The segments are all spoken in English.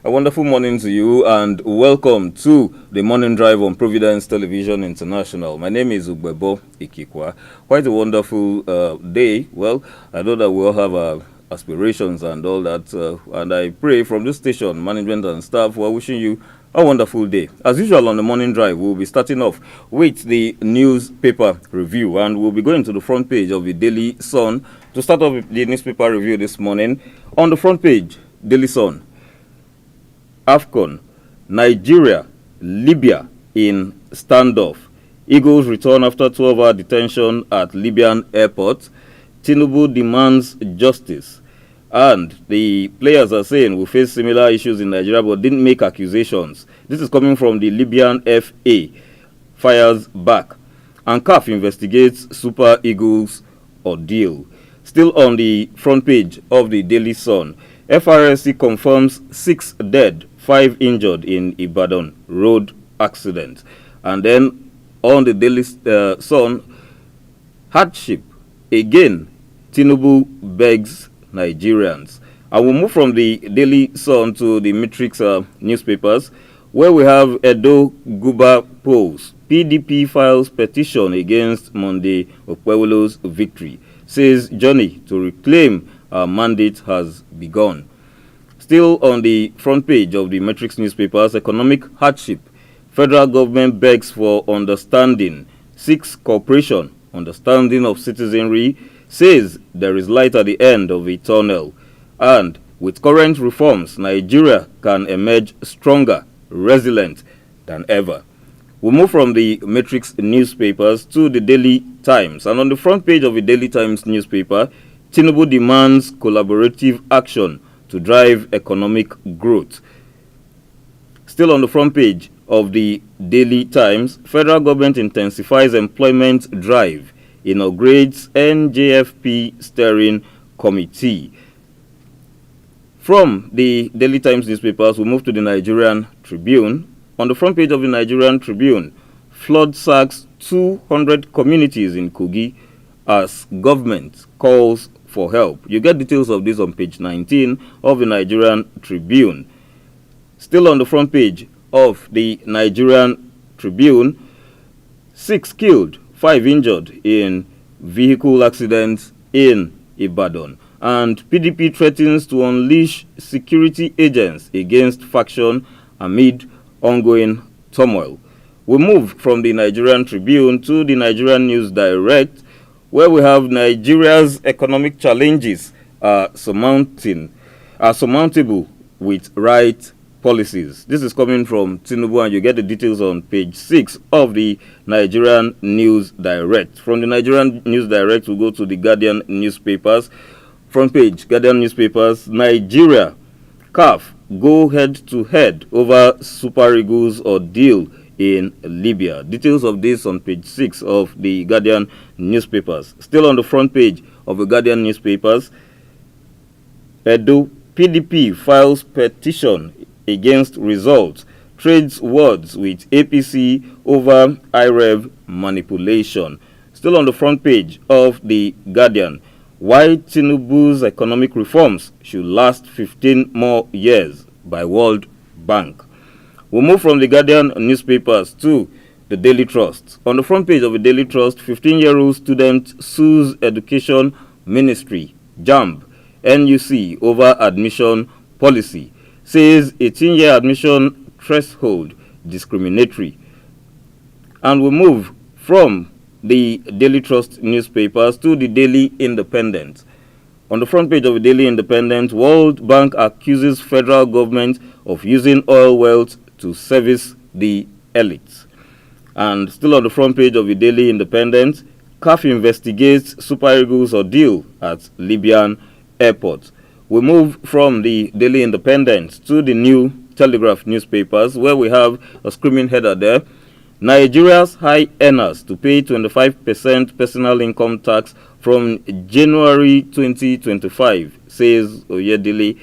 A wonderful morning to you and welcome to the morning drive on Providence Television International. My name is Ugbebo Ikikwa. Quite a wonderful day. Well, I know that we all have our aspirations and all that, and I pray from this station, management and staff, we're wishing you a wonderful day. As usual on the morning drive, we'll be starting off with the newspaper review, and we'll be going to the front page of the Daily Sun to start off with the newspaper review this morning. On the front page, Daily Sun. AFCON, Nigeria, Libya in standoff. Eagles return after 12-hour detention at Libyan airport. Tinubu demands justice. And the players are saying we face similar issues in Nigeria but didn't make accusations. This is coming from the Libyan FA. Fires back. And CAF investigates Super Eagles ordeal. Still on the front page of the Daily Sun. FRSC confirms 6 dead, 5 injured in Ibadan road accident. And then on the Daily Sun, hardship. Again, Tinubu begs Nigerians. I will move from the Daily Sun to the Matrix newspapers, where we have Edo Guba polls. PDP files petition against Monday Okpewolo's victory. Says journey to reclaim our mandate has begun. Still on the front page of the Matrix newspapers, economic hardship. Federal government begs for understanding. Seeks cooperation. Understanding of citizenry. Says there is light at the end of a tunnel. And with current reforms, Nigeria can emerge stronger, resilient than ever. We'll move from the Matrix newspapers to the Daily Times. And on the front page of the Daily Times newspaper, Tinubu demands collaborative action to drive economic growth. Still on the front page of the Daily Times, federal government intensifies employment drive, inaugurates NJFP steering committee. From the Daily Times newspapers, we move to the Nigerian Tribune. On the front page of the Nigerian Tribune, flood sacks 200 communities in Kogi as government calls for help. You get details of this on page 19 of the Nigerian Tribune. Still on the front page of the Nigerian Tribune, 6 killed, 5 injured in vehicle accidents in Ibadan. And PDP threatens to unleash security agents against faction amid ongoing turmoil. We move from the Nigerian Tribune to the Nigerian News Direct, where we have Nigeria's economic challenges are surmountable with right policies. This is coming from Tinubu, and you get the details on page 6 of the Nigerian News Direct. From the Nigerian News Direct, we go to the Guardian newspapers. Front page, Guardian newspapers, Nigeria, CAF go head-to-head over Super Eagles ordeal in Libya. Details of this on page 6 of the Guardian newspapers. Still on the front page of the Guardian newspapers, Edo PDP files petition against results, trades words with APC over IREV manipulation. Still on the front page of the Guardian, why Tinubu's economic reforms should last 15 more years by World Bank. We'll move from the Guardian newspapers to the Daily Trust. On the front page of the Daily Trust, 15-year-old student sues Education Ministry, JAMB, NUC over admission policy. Says 18-year admission threshold discriminatory. And we move from the Daily Trust newspapers to the Daily Independent. On the front page of the Daily Independent, World Bank accuses federal government of using oil wealth to service the elites. And still on the front page of the Daily Independent, CAF investigates Super Eagles ordeal at Libyan airport. We move from the Daily Independent to the New Telegraph newspapers, where we have a screaming header there. Nigeria's high earners to pay 25% personal income tax from January 2025, says Oyedele.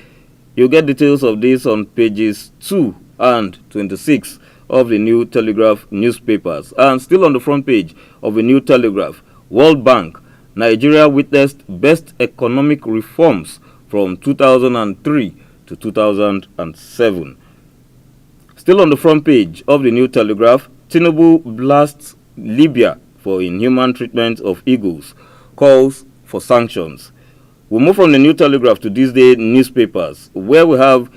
You'll get details of this on pages 2 and 26 of the New Telegraph newspapers. And still on the front page of the New Telegraph, World Bank, Nigeria witnessed best economic reforms from 2003 to 2007. Still on the front page of the New Telegraph, Tinubu blasts Libya for inhuman treatment of eagles, calls for sanctions. We'll move from the New Telegraph to these day newspapers, where we have,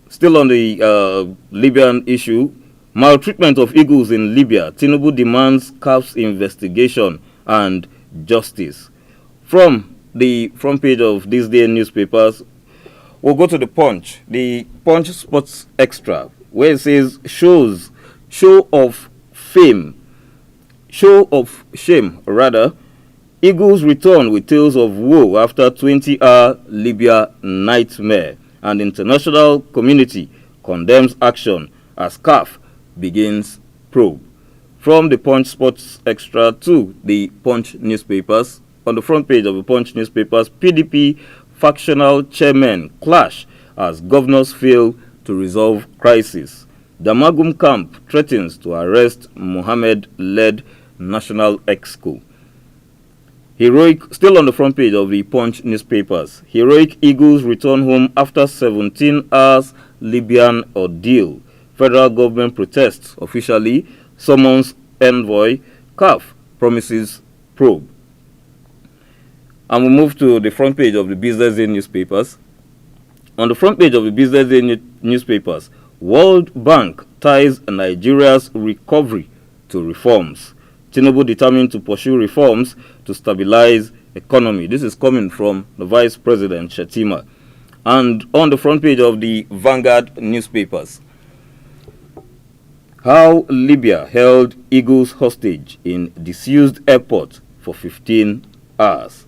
still on the Libyan issue, maltreatment of eagles in Libya. Tinubu demands CAF's investigation and justice. From the front page of these day newspapers, we'll go to the Punch. The Punch Sports Extra, where it says show of shame, rather. Eagles return with tales of woe after 20-hour Libya nightmare, and international community condemns action as CAF begins probe. From the Punch Sports Extra to the Punch newspapers, on the front page of the Punch newspapers, PDP factional chairmen clash as governors fail to resolve crisis. Damagum camp threatens to arrest Mohammed-led National Exco. Still on the front page of the Punch newspapers, heroic Eagles return home after 17 hours Libyan ordeal. Federal government protests officially, summons envoy, CAF promises probe. And we move to the front page of the Business Day newspapers. On the front page of the Business Day newspapers, World Bank ties Nigeria's recovery to reforms. Tinubu determined to pursue reforms to stabilize economy. This is coming from the Vice President Shetima. And on the front page of the Vanguard newspapers, how Libya held eagles hostage in disused airport for 15 hours.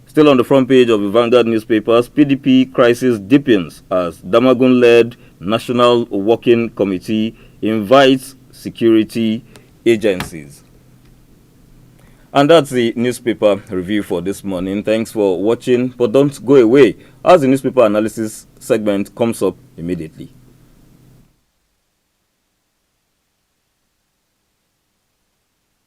Still on the front page of the Vanguard newspapers, PDP crisis deepens as Damagun-led National Working Committee invites security agencies. And that's the newspaper review for this morning. Thanks for watching, but don't go away as the newspaper analysis segment comes up immediately.